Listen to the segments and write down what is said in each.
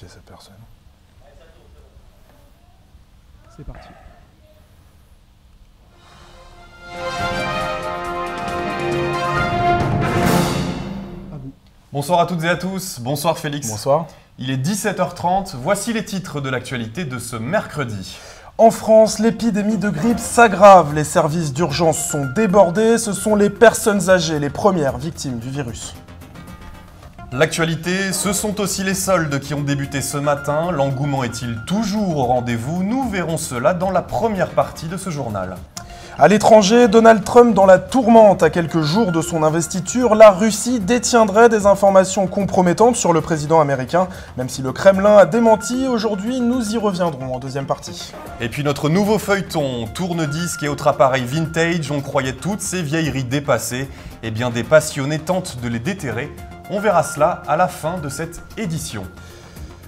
qui est cette personne? C'est parti. Bonsoir à toutes et à tous, bonsoir Félix. Bonsoir. Il est 17h30, voici les titres de l'actualité de ce mercredi. En France, l'épidémie de grippe s'aggrave. Les services d'urgence sont débordés. Ce sont les personnes âgées les premières victimes du virus. L'actualité, ce sont aussi les soldes qui ont débuté ce matin. L'engouement est-il toujours au rendez-vous? Nous verrons cela dans la première partie de ce journal. À l'étranger, Donald Trump dans la tourmente. À quelques jours de son investiture, la Russie détiendrait des informations compromettantes sur le président américain. Même si le Kremlin a démenti, aujourd'hui nous y reviendrons en deuxième partie. Et puis notre nouveau feuilleton, tourne-disque et autres appareils vintage, on croyait toutes ces vieilleries dépassées. Eh bien des passionnés tentent de les déterrer. On verra cela à la fin de cette édition.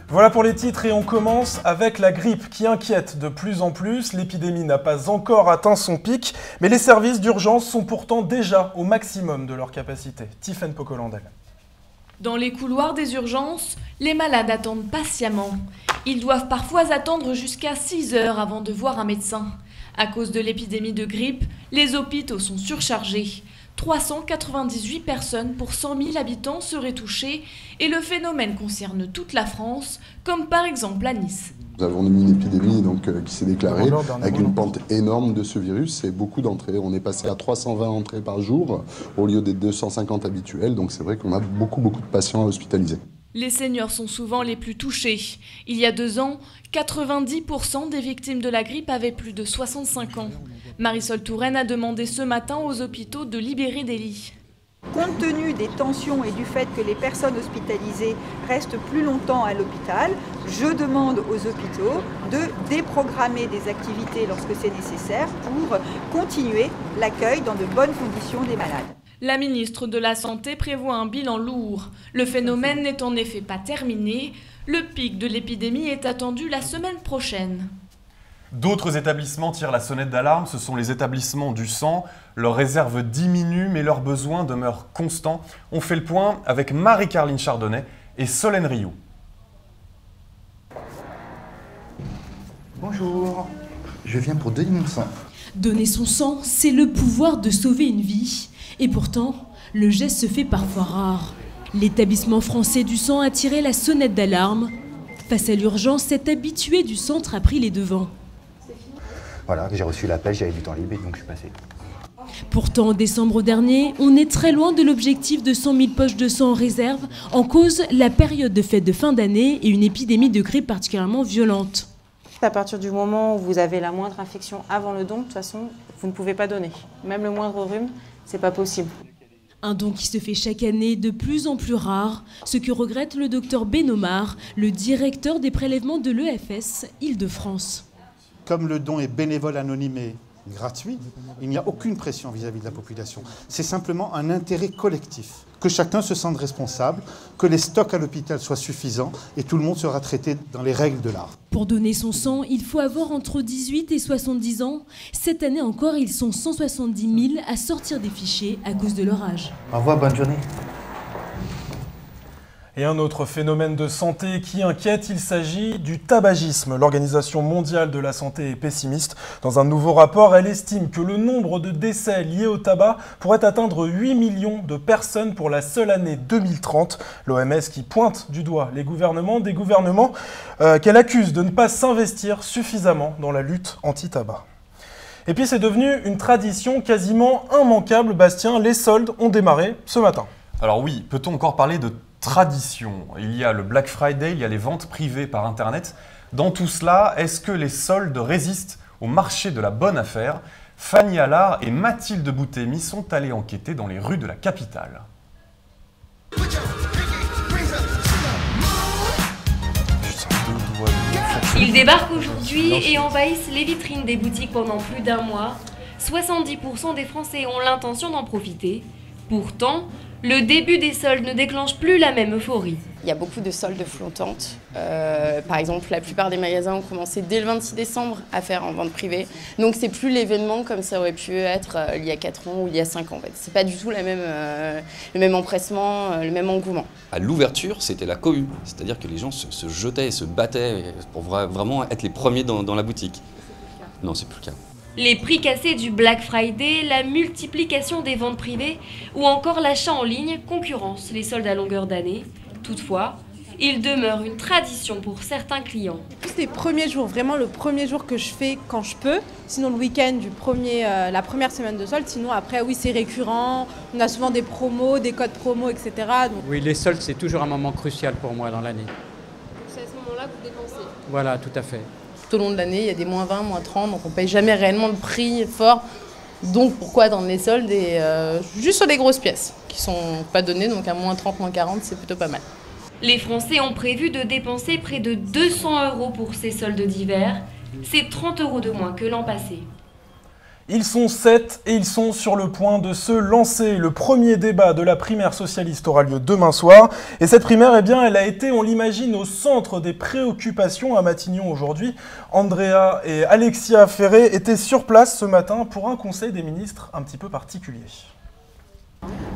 Voilà pour les titres et on commence avec la grippe qui inquiète de plus en plus. L'épidémie n'a pas encore atteint son pic, mais les services d'urgence sont pourtant déjà au maximum de leur capacité. Tiffaine Pocolandel. Dans les couloirs des urgences, les malades attendent patiemment. Ils doivent parfois attendre jusqu'à 6 heures avant de voir un médecin. À cause de l'épidémie de grippe, les hôpitaux sont surchargés. 398 personnes pour 100 000 habitants seraient touchées et le phénomène concerne toute la France, comme par exemple à Nice. Nous avons eu une épidémie qui s'est déclarée avec une pente énorme de ce virus et beaucoup d'entrées. On est passé à 320 entrées par jour au lieu des 250 habituels, donc c'est vrai qu'on a beaucoup de patients hospitalisés. Les seniors sont souvent les plus touchés. Il y a 2 ans, 90% des victimes de la grippe avaient plus de 65 ans. Marisol Touraine a demandé ce matin aux hôpitaux de libérer des lits. Compte tenu des tensions et du fait que les personnes hospitalisées restent plus longtemps à l'hôpital, je demande aux hôpitaux de déprogrammer des activités lorsque c'est nécessaire pour continuer l'accueil dans de bonnes conditions des malades. La ministre de la Santé prévoit un bilan lourd. Le phénomène n'est en effet pas terminé. Le pic de l'épidémie est attendu la semaine prochaine. D'autres établissements tirent la sonnette d'alarme, ce sont les établissements du sang. Leurs réserves diminuent, mais leurs besoins demeurent constants. On fait le point avec Marie-Carline Chardonnay et Solène Rioux. Bonjour, je viens pour donner mon sang. Donner son sang, c'est le pouvoir de sauver une vie. Et pourtant, le geste se fait parfois rare. L'établissement français du sang a tiré la sonnette d'alarme. Face à l'urgence, cet habitué du centre a pris les devants. Voilà, j'ai reçu l'appel, j'avais du temps libre et donc je suis passé. Pourtant, en décembre dernier, on est très loin de l'objectif de 100 000 poches de sang en réserve, en cause la période de fête de fin d'année et une épidémie de grippe particulièrement violente. À partir du moment où vous avez la moindre infection avant le don, de toute façon, vous ne pouvez pas donner. Même le moindre rhume, c'est pas possible. Un don qui se fait chaque année de plus en plus rare, ce que regrette le docteur Benomar, le directeur des prélèvements de l'EFS Île-de-France. Comme le don est bénévole, anonyme et gratuit, il n'y a aucune pression vis-à-vis de la population. C'est simplement un intérêt collectif. Que chacun se sente responsable, que les stocks à l'hôpital soient suffisants et tout le monde sera traité dans les règles de l'art. Pour donner son sang, il faut avoir entre 18 et 70 ans. Cette année encore, ils sont 170 000 à sortir des fichiers à cause de leur âge. Au revoir, bonne journée. Et un autre phénomène de santé qui inquiète, il s'agit du tabagisme. L'Organisation mondiale de la santé est pessimiste. Dans un nouveau rapport, elle estime que le nombre de décès liés au tabac pourrait atteindre 8 millions de personnes pour la seule année 2030. L'OMS qui pointe du doigt les gouvernements, des gouvernements qu'elle accuse de ne pas s'investir suffisamment dans la lutte anti-tabac. Et puis c'est devenu une tradition quasiment immanquable, Bastien. Les soldes ont démarré ce matin. Alors oui, peut-on encore parler de tradition? Il y a le Black Friday, il y a les ventes privées par Internet. Dans tout cela, est-ce que les soldes résistent au marché de la bonne affaire? Fanny Allard et Mathilde Boutemi sont allées enquêter dans les rues de la capitale. Ils débarquent aujourd'hui et envahissent les vitrines des boutiques pendant plus d'1 mois. 70% des Français ont l'intention d'en profiter. Pourtant, Le début des soldes ne déclenche plus la même euphorie. Il y a beaucoup de soldes flottantes. Par exemple, la plupart des magasins ont commencé dès le 26 décembre à faire en vente privée. Donc c'est plus l'événement comme ça aurait pu être il y a 4 ans ou il y a 5 ans. En fait. C'est pas du tout le même empressement, le même engouement. À l'ouverture, c'était la cohue. C'est-à-dire que les gens se jetaient et se battaient pour vraiment être les premiers dans la boutique. Non, c'est plus le cas. Les prix cassés du Black Friday, la multiplication des ventes privées ou encore l'achat en ligne concurrencent les soldes à longueur d'année. Toutefois, il demeure une tradition pour certains clients. C'est les premiers jours, vraiment le premier jour que je fais quand je peux. Sinon le week-end la première semaine de solde. Sinon après oui c'est récurrent. On a souvent des promos, des codes promos, etc. Donc... Oui, les soldes c'est toujours un moment crucial pour moi dans l'année. C'est à ce moment-là que vous dépensez? Voilà, tout à fait. Tout au long de l'année, il y a des moins 20, moins 30, donc on ne paye jamais réellement le prix fort. Donc pourquoi attendre les soldes et juste sur les grosses pièces qui ne sont pas données, donc à moins 30, moins 40, c'est plutôt pas mal. Les Français ont prévu de dépenser près de 200 € pour ces soldes d'hiver. C'est 30 € de moins que l'an passé. Ils sont 7 et ils sont sur le point de se lancer. Le premier débat de la primaire socialiste aura lieu demain soir. Et cette primaire, eh bien, elle a été, on l'imagine, au centre des préoccupations à Matignon aujourd'hui. Andrea et Alexia Ferré étaient sur place ce matin pour un conseil des ministres un petit peu particulier.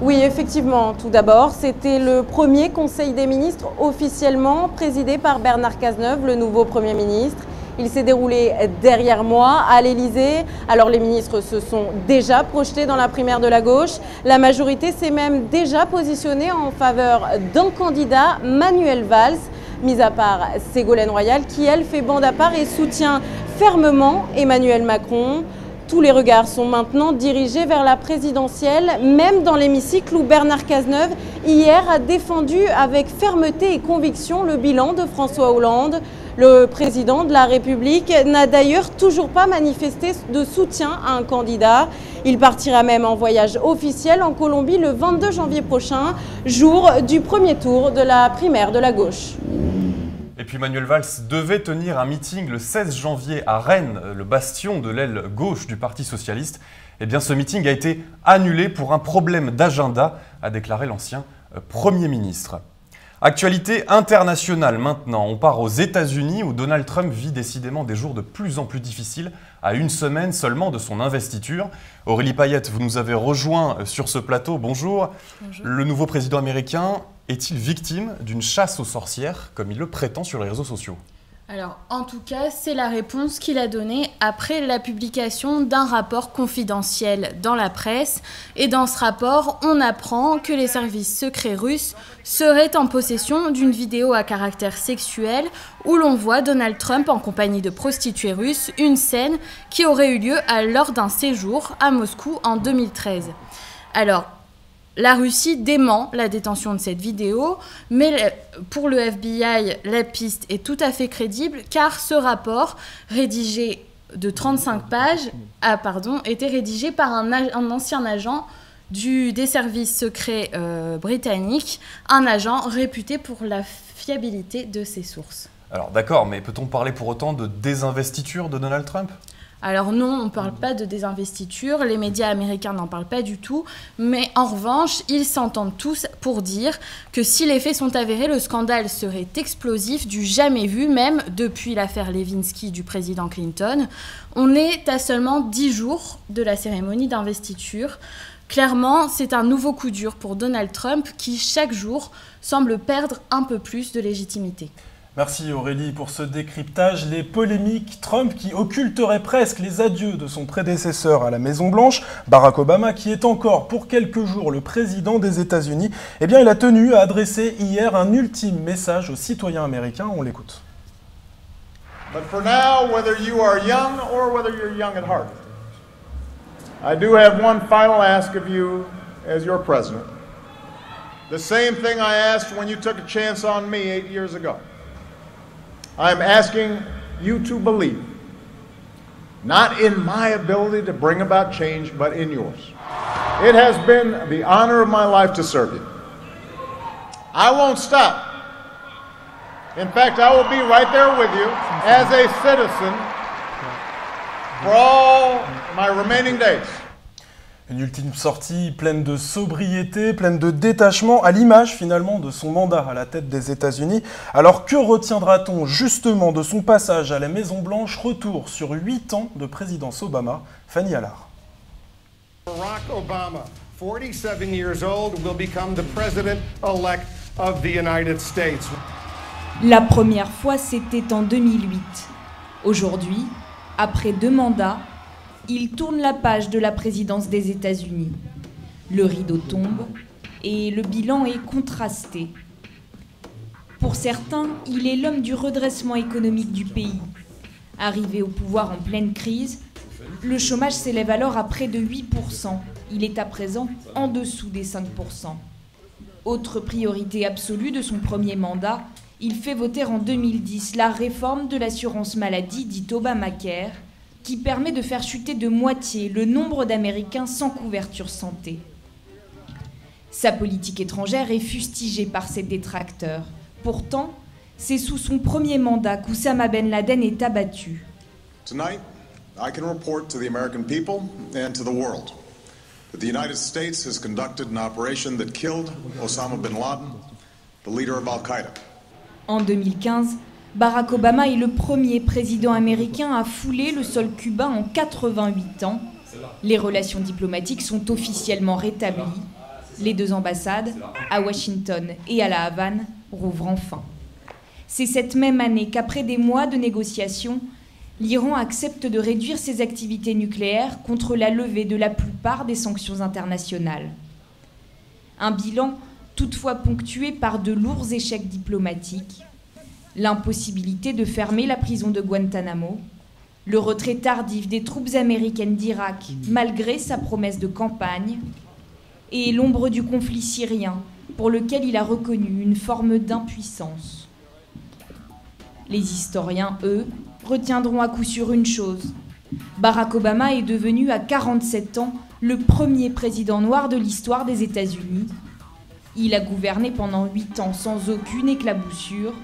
Oui, effectivement. Tout d'abord, c'était le premier conseil des ministres officiellement présidé par Bernard Cazeneuve, le nouveau Premier ministre. Il s'est déroulé derrière moi, à l'Élysée. Alors les ministres se sont déjà projetés dans la primaire de la gauche. La majorité s'est même déjà positionnée en faveur d'un candidat, Manuel Valls, mis à part Ségolène Royal, qui elle fait bande à part et soutient fermement Emmanuel Macron. Tous les regards sont maintenant dirigés vers la présidentielle, même dans l'hémicycle où Bernard Cazeneuve, hier, a défendu avec fermeté et conviction le bilan de François Hollande. Le président de la République n'a d'ailleurs toujours pas manifesté de soutien à un candidat. Il partira même en voyage officiel en Colombie le 22 janvier prochain, jour du premier tour de la primaire de la gauche. Et puis Manuel Valls devait tenir un meeting le 16 janvier à Rennes, le bastion de l'aile gauche du Parti socialiste. Eh bien ce meeting a été annulé pour un problème d'agenda, a déclaré l'ancien Premier ministre. Actualité internationale maintenant, on part aux États-Unis où Donald Trump vit décidément des jours de plus en plus difficiles à une semaine seulement de son investiture. Aurélie Payette, vous nous avez rejoint sur ce plateau, bonjour. Bonjour. Le nouveau président américain est-il victime d'une chasse aux sorcières comme il le prétend sur les réseaux sociaux ? Alors, en tout cas, c'est la réponse qu'il a donnée après la publication d'un rapport confidentiel dans la presse. Et dans ce rapport, on apprend que les services secrets russes seraient en possession d'une vidéo à caractère sexuel où l'on voit Donald Trump en compagnie de prostituées russes, une scène qui aurait eu lieu lors d'un séjour à Moscou en 2013. Alors, la Russie dément la détention de cette vidéo, mais pour le FBI, la piste est tout à fait crédible car ce rapport, rédigé de 35 pages, était rédigé par un ancien agent des services secrets britanniques, un agent réputé pour la fiabilité de ses sources. Alors d'accord, mais peut-on parler pour autant de désinvestiture de Donald Trump ? Alors non, on ne parle pas de désinvestiture, les médias américains n'en parlent pas du tout, mais en revanche, ils s'entendent tous pour dire que si les faits sont avérés, le scandale serait explosif, du jamais vu, même depuis l'affaire Lewinsky du président Clinton. On est à seulement 10 jours de la cérémonie d'investiture. Clairement, c'est un nouveau coup dur pour Donald Trump qui, chaque jour, semble perdre un peu plus de légitimité. Merci Aurélie pour ce décryptage. Les polémiques, Trump qui occulterait presque les adieux de son prédécesseur à la Maison-Blanche, Barack Obama, qui est encore pour quelques jours le président des États-Unis, eh bien il a tenu à adresser hier un ultime message aux citoyens américains. On l'écoute. But for now, whether you are young or whether you're young at heart, I do have one final ask of you as your president. The same thing I asked when you took a chance on me 8 years ago. I am asking you to believe, not in my ability to bring about change, but in yours. It has been the honor of my life to serve you. I won't stop. In fact, I will be right there with you as a citizen for all my remaining days. Une ultime sortie pleine de sobriété, pleine de détachement, à l'image finalement de son mandat à la tête des États-Unis. Alors que retiendra-t-on justement de son passage à la Maison-Blanche? Retour sur 8 ans de présidence Obama. Fanny Allard. Barack Obama, 47 years old, will become the president-elect of the United States. La première fois, c'était en 2008. Aujourd'hui, après 2 mandats, il tourne la page de la présidence des États-Unis. Le rideau tombe et le bilan est contrasté. Pour certains, il est l'homme du redressement économique du pays. Arrivé au pouvoir en pleine crise, le chômage s'élève alors à près de 8%. Il est à présent en dessous des 5%. Autre priorité absolue de son premier mandat, il fait voter en 2010 la réforme de l'assurance maladie dite Obamacare, qui permet de faire chuter de moitié le nombre d'Américains sans couverture santé. Sa politique étrangère est fustigée par ses détracteurs. Pourtant, c'est sous son premier mandat qu'Oussama Ben Laden est abattu. Tonight, I can report to the American people and to the world that the United States has conducted an operation that killed Osama bin Laden, the leader of Al-Qaeda. En 2015, Barack Obama est le premier président américain à fouler le sol cubain en 88 ans. Les relations diplomatiques sont officiellement rétablies. Les 2 ambassades, à Washington et à La Havane, rouvrent enfin. C'est cette même année qu'après des mois de négociations, l'Iran accepte de réduire ses activités nucléaires contre la levée de la plupart des sanctions internationales. Un bilan toutefois ponctué par de lourds échecs diplomatiques, l'impossibilité de fermer la prison de Guantanamo, le retrait tardif des troupes américaines d'Irak malgré sa promesse de campagne, et l'ombre du conflit syrien pour lequel il a reconnu une forme d'impuissance. Les historiens, eux, retiendront à coup sûr une chose. Barack Obama est devenu à 47 ans le premier président noir de l'histoire des États-Unis. Il a gouverné pendant 8 ans sans aucune éclaboussure,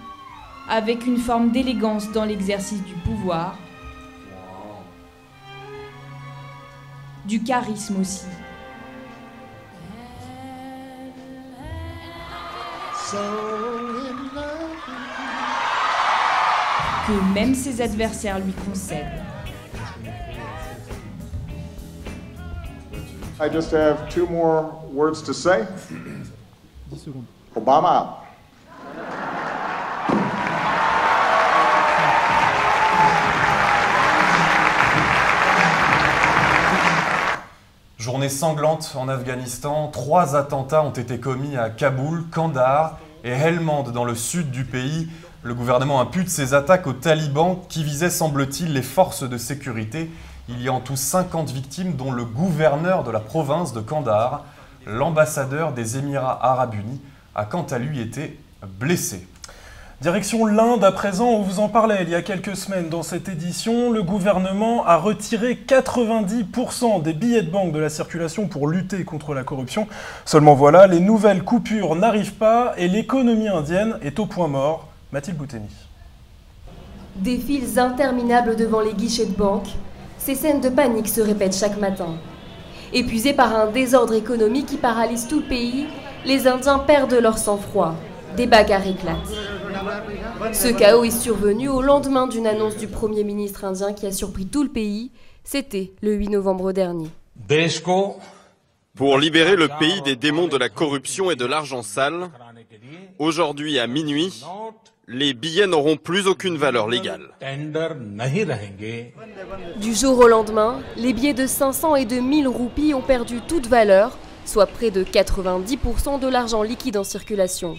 avec une forme d'élégance dans l'exercice du pouvoir, du charisme aussi. Que même ses adversaires lui concèdent. I just have 2 more words to say. 10 secondes. Obama out. Journée sanglante en Afghanistan, 3 attentats ont été commis à Kaboul, Kandahar et Helmand dans le sud du pays. Le gouvernement impute ces attaques aux talibans qui visaient, semble-t-il, les forces de sécurité. Il y a en tout 50 victimes, dont le gouverneur de la province de Kandahar. L'ambassadeur des Émirats Arabes Unis a quant à lui été blessé. Direction l'Inde à présent, on vous en parlait il y a quelques semaines dans cette édition. Le gouvernement a retiré 90% des billets de banque de la circulation pour lutter contre la corruption. Seulement voilà, les nouvelles coupures n'arrivent pas et l'économie indienne est au point mort. Mathilde Bouteni. Des files interminables devant les guichets de banque, ces scènes de panique se répètent chaque matin. Épuisés par un désordre économique qui paralyse tout le pays, les Indiens perdent leur sang-froid. Des bagarres éclatent. Ce chaos est survenu au lendemain d'une annonce du Premier ministre indien qui a surpris tout le pays. C'était le 8 novembre dernier. Pour libérer le pays des démons de la corruption et de l'argent sale, aujourd'hui à minuit, les billets n'auront plus aucune valeur légale. Du jour au lendemain, les billets de 500 et de 1000 roupies ont perdu toute valeur, soit près de 90% de l'argent liquide en circulation.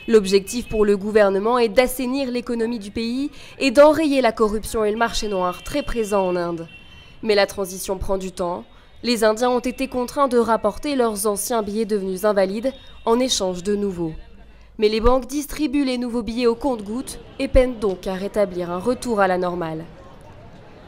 L'objectif pour le gouvernement est d'assainir l'économie du pays et d'enrayer la corruption et le marché noir très présent en Inde. Mais la transition prend du temps. Les Indiens ont été contraints de rapporter leurs anciens billets devenus invalides en échange de nouveaux. Mais les banques distribuent les nouveaux billets au compte-gouttes et peinent donc à rétablir un retour à la normale.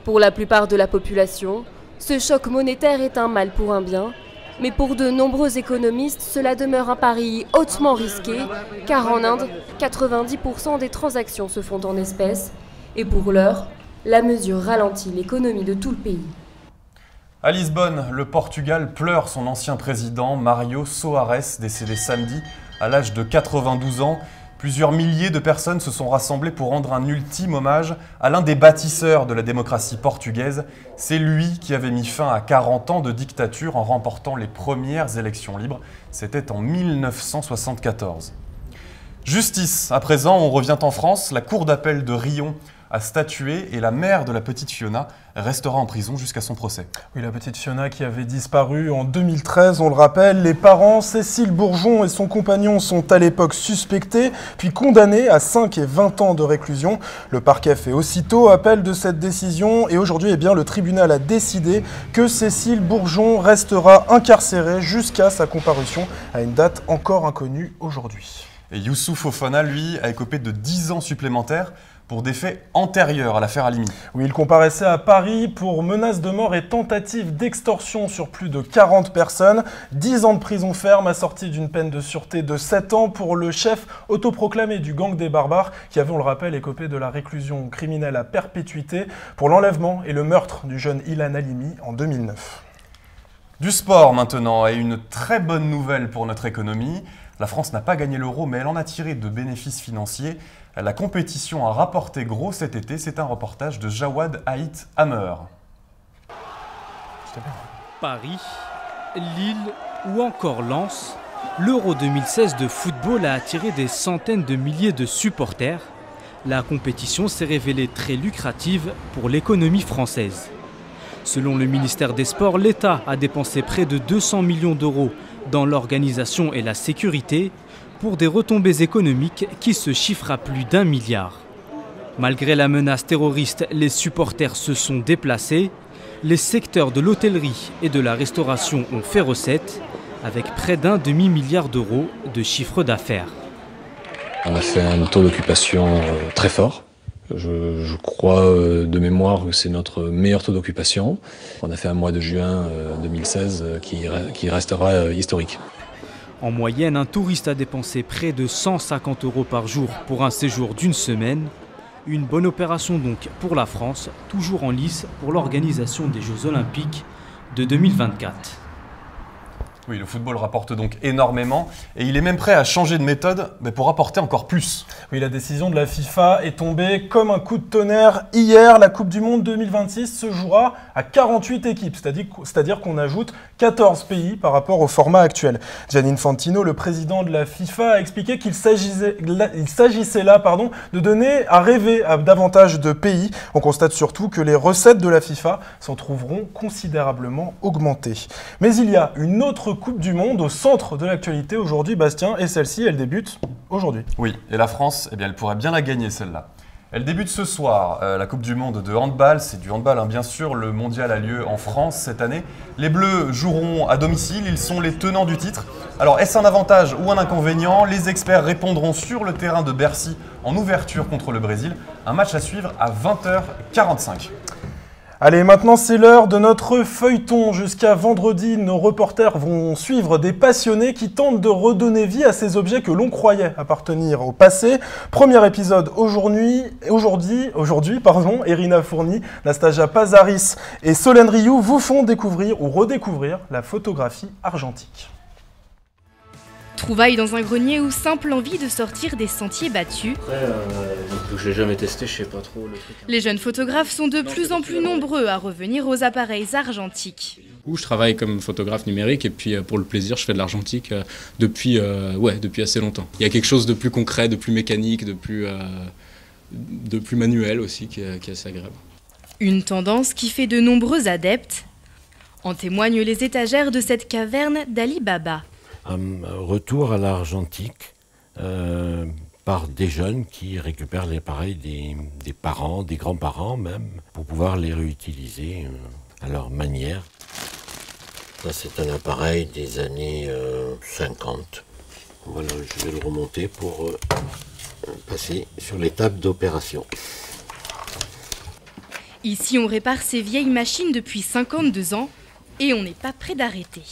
Pour la plupart de la population, ce choc monétaire est un mal pour un bien. Mais pour de nombreux économistes, cela demeure un pari hautement risqué, car en Inde, 90% des transactions se font en espèces, et pour l'heure, la mesure ralentit l'économie de tout le pays. À Lisbonne, le Portugal pleure son ancien président Mário Soares, décédé samedi à l'âge de 92 ans. Plusieurs milliers de personnes se sont rassemblées pour rendre un ultime hommage à l'un des bâtisseurs de la démocratie portugaise. C'est lui qui avait mis fin à 40 ans de dictature en remportant les premières élections libres. C'était en 1974. Justice. À présent, on revient en France. La cour d'appel de Riom a statué et la mère de la petite Fiona restera en prison jusqu'à son procès. Oui, la petite Fiona qui avait disparu en 2013, on le rappelle. Les parents, Cécile Bourgeon et son compagnon, sont à l'époque suspectés, puis condamnés à 5 et 20 ans de réclusion. Le parquet fait aussitôt appel de cette décision et aujourd'hui, eh bien, le tribunal a décidé que Cécile Bourgeon restera incarcérée jusqu'à sa comparution à une date encore inconnue aujourd'hui. Et Youssouf Fofana, lui, a écopé de 10 ans supplémentaires pour des faits antérieurs à l'affaire Halimi. Oui, il comparaissait à Paris pour menaces de mort et tentative d'extorsion sur plus de 40 personnes. 10 ans de prison ferme assortis d'une peine de sûreté de 7 ans pour le chef autoproclamé du gang des barbares qui avait, on le rappelle, écopé de la réclusion criminelle à perpétuité pour l'enlèvement et le meurtre du jeune Ilan Halimi en 2009. Du sport maintenant, et une très bonne nouvelle pour notre économie. La France n'a pas gagné l'euro, mais elle en a tiré de bénéfices financiers. La compétition a rapporté gros cet été. C'est un reportage de Jawad Haït Hammer. Paris, Lille ou encore Lens, l'Euro 2016 de football a attiré des centaines de milliers de supporters. La compétition s'est révélée très lucrative pour l'économie française. Selon le ministère des Sports, l'État a dépensé près de 200 millions d'euros dans l'organisation et la sécurité, pour des retombées économiques qui se chiffrent à plus d'1 milliard. Malgré la menace terroriste, les supporters se sont déplacés. Les secteurs de l'hôtellerie et de la restauration ont fait recette, avec près d'1 demi-milliard d'euros de chiffre d'affaires. On a fait un taux d'occupation très fort. Je crois de mémoire que c'est notre meilleur taux d'occupation. On a fait un mois de juin 2016 qui restera historique. En moyenne, un touriste a dépensé près de 150 € par jour pour un séjour d'une semaine. Une bonne opération donc pour la France, toujours en lice pour l'organisation des Jeux Olympiques de 2024. Oui, le football rapporte donc énormément et il est même prêt à changer de méthode pour rapporter encore plus. Oui, la décision de la FIFA est tombée comme un coup de tonnerre. Hier, la Coupe du Monde 2026 se jouera à 48 équipes, c'est-à-dire qu'on ajoute 14 pays par rapport au format actuel. Gianni Infantino, le président de la FIFA, a expliqué qu'il s'agissait là de donner à rêver à davantage de pays. On constate surtout que les recettes de la FIFA s'en trouveront considérablement augmentées. Mais il y a une autre Coupe du Monde au centre de l'actualité aujourd'hui, Bastien, et celle-ci, elle débute aujourd'hui. Oui, et la France, eh bien, elle pourrait bien la gagner celle-là. Elle débute ce soir, la Coupe du Monde de handball. C'est du handball, bien sûr. Le mondial a lieu en France cette année. Les Bleus joueront à domicile. Ils sont les tenants du titre. Alors, est-ce un avantage ou un inconvénient? Les experts répondront sur le terrain de Bercy en ouverture contre le Brésil. Un match à suivre à 20h45. Allez, maintenant c'est l'heure de notre feuilleton. Jusqu'à vendredi, nos reporters vont suivre des passionnés qui tentent de redonner vie à ces objets que l'on croyait appartenir au passé. Premier épisode aujourd'hui, Irina Fourni, Nastasia Pazaris et Solène Rioux vous font découvrir ou redécouvrir la photographie argentique. Trouvailles dans un grenier ou simple envie de sortir des sentiers battus. Après, je l'ai jamais testé, je sais pas trop le truc. Les jeunes photographes sont de plus en plus nombreux à revenir aux appareils argentiques. Je travaille comme photographe numérique et puis pour le plaisir, je fais de l'argentique depuis assez longtemps. Il y a quelque chose de plus concret, de plus mécanique, de plus manuel aussi qui est assez agréable. Une tendance qui fait de nombreux adeptes. En témoignent les étagères de cette caverne d'Ali Baba. Un retour à l'argentique par des jeunes qui récupèrent les appareils des parents, des grands-parents même, pour pouvoir les réutiliser à leur manière. Ça, c'est un appareil des années 50. Voilà, je vais le remonter pour passer sur l'étape d'opération. Ici, on répare ces vieilles machines depuis 52 ans et on n'est pas prêt d'arrêter.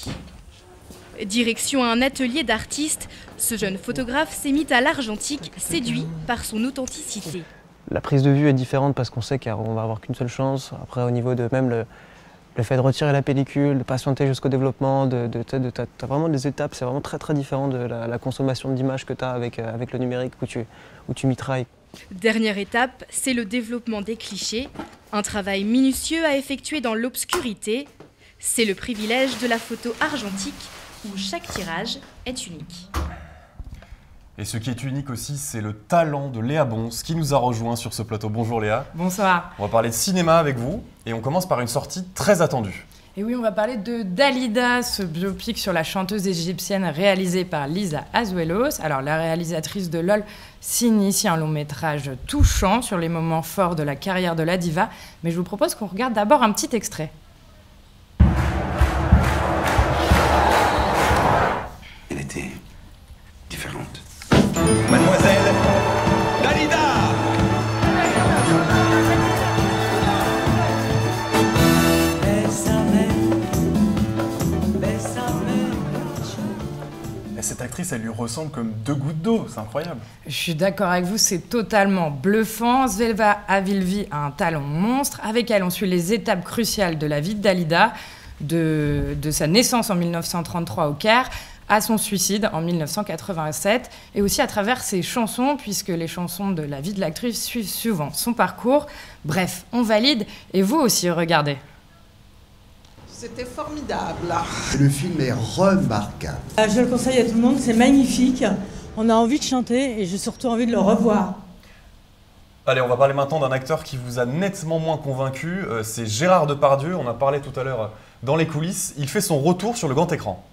Direction un atelier d'artistes, ce jeune photographe s'est mis à l'argentique, séduit par son authenticité. La prise de vue est différente parce qu'on sait qu'on va avoir qu'une seule chance. Après, au niveau de même le fait de retirer la pellicule, de patienter jusqu'au développement, t'as vraiment des étapes, c'est vraiment très différent de la consommation d'images que tu as avec le numérique où tu mitrailles. Dernière étape, c'est le développement des clichés, un travail minutieux à effectuer dans l'obscurité. C'est le privilège de la photo argentique où chaque tirage est unique. Et ce qui est unique aussi, c'est le talent de Léa Bons qui nous a rejoint sur ce plateau. Bonjour Léa. Bonsoir. On va parler de cinéma avec vous et on commence par une sortie très attendue. Et oui, on va parler de Dalida, ce biopic sur la chanteuse égyptienne réalisé par Lisa Azuelos. Alors la réalisatrice de LOL signe ici un long métrage touchant sur les moments forts de la carrière de la diva. Mais je vous propose qu'on regarde d'abord un petit extrait. Elle était différente. Mademoiselle Dalida. Cette actrice, elle lui ressemble comme deux gouttes d'eau, c'est incroyable. Je suis d'accord avec vous, c'est totalement bluffant. Zelva Avilvi a un talent monstre. Avec elle, on suit les étapes cruciales de la vie de Dalida, de sa naissance en 1933 au Caire à son suicide en 1987, et aussi à travers ses chansons, puisque les chansons de la vie de l'actrice suivent souvent son parcours. Bref, on valide, et vous aussi, regardez. C'était formidable. Le film est remarquable. Je le conseille à tout le monde, c'est magnifique. On a envie de chanter et j'ai surtout envie de le revoir. Allez, on va parler maintenant d'un acteur qui vous a nettement moins convaincu. C'est Gérard Depardieu, on a parlé tout à l'heure dans les coulisses. Il fait son retour sur le grand écran.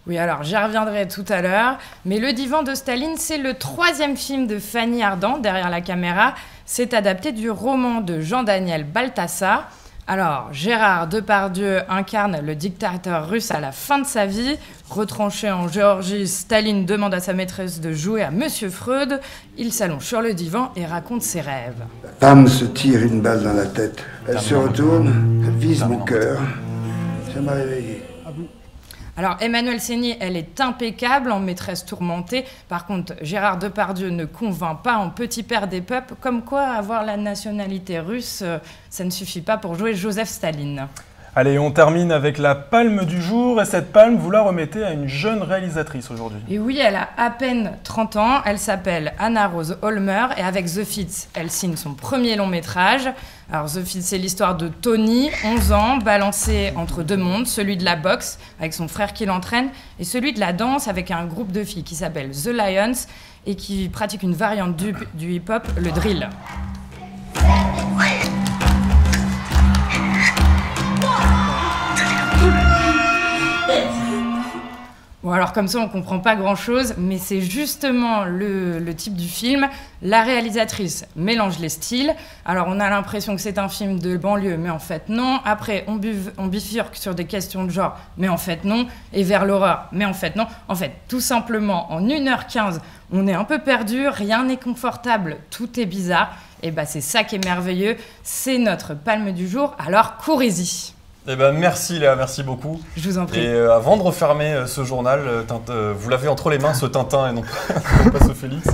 Oui, alors j'y reviendrai tout à l'heure, mais Le Divan de Staline, c'est le 3e film de Fanny Ardant, derrière la caméra. C'est adapté du roman de Jean-Daniel Balthassa. Alors, Gérard Depardieu incarne le dictateur russe à la fin de sa vie. Retranché en Géorgie, Staline demande à sa maîtresse de jouer à Monsieur Freud. Il s'allonge sur le divan et raconte ses rêves. La femme se tire une balle dans la tête. Elle se retourne, elle vise mon cœur. Ça m'a réveillé. Alors, Emmanuelle Seigny, elle est impeccable en maîtresse tourmentée. Par contre, Gérard Depardieu ne convainc pas en petit père des peuples. Comme quoi, avoir la nationalité russe, ça ne suffit pas pour jouer Joseph Staline. Allez, on termine avec la palme du jour. Et cette palme, vous la remettez à une jeune réalisatrice aujourd'hui. Et oui, elle a à peine 30 ans. Elle s'appelle Anna Rose Holmer. Et avec The Fits, elle signe son premier long métrage. Alors The Fits, c'est l'histoire de Tony, 11 ans, balancé entre deux mondes, celui de la boxe, avec son frère qui l'entraîne, et celui de la danse, avec un groupe de filles qui s'appelle The Lions, et qui pratique une variante du hip-hop, le drill. Bon, alors comme ça, on comprend pas grand-chose, mais c'est justement le type du film. La réalisatrice mélange les styles. Alors, on a l'impression que c'est un film de banlieue, mais en fait, non. Après, on bifurque sur des questions de genre, mais en fait, non. Et vers l'horreur, mais en fait, non. En fait, tout simplement, en 1h15, on est un peu perdu, rien n'est confortable, tout est bizarre. Et bah, c'est ça qui est merveilleux. C'est notre palme du jour, alors courez-y. Eh ben, merci Léa, merci beaucoup. Je vous en prie. Et avant de refermer ce journal, vous l'avez entre les mains, ce Tintin et non pas ce Félix.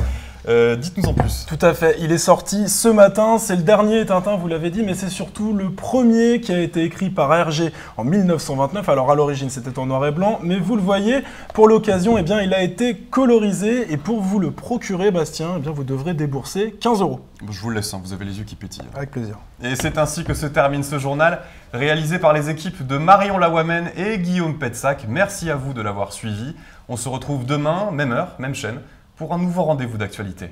Dites-nous en plus. Tout à fait, il est sorti ce matin, c'est le dernier Tintin, vous l'avez dit, mais c'est surtout le premier qui a été écrit par Hergé en 1929. Alors à l'origine c'était en noir et blanc, mais vous le voyez, pour l'occasion, eh bien, il a été colorisé et pour vous le procurer, Bastien, eh bien, vous devrez débourser 15 €. Je vous le laisse, hein, vous avez les yeux qui pétillent. Avec plaisir. Et c'est ainsi que se termine ce journal, réalisé par les équipes de Marion Lawamène et Guillaume Petsac. Merci à vous de l'avoir suivi. On se retrouve demain, même heure, même chaîne, pour un nouveau rendez-vous d'actualité.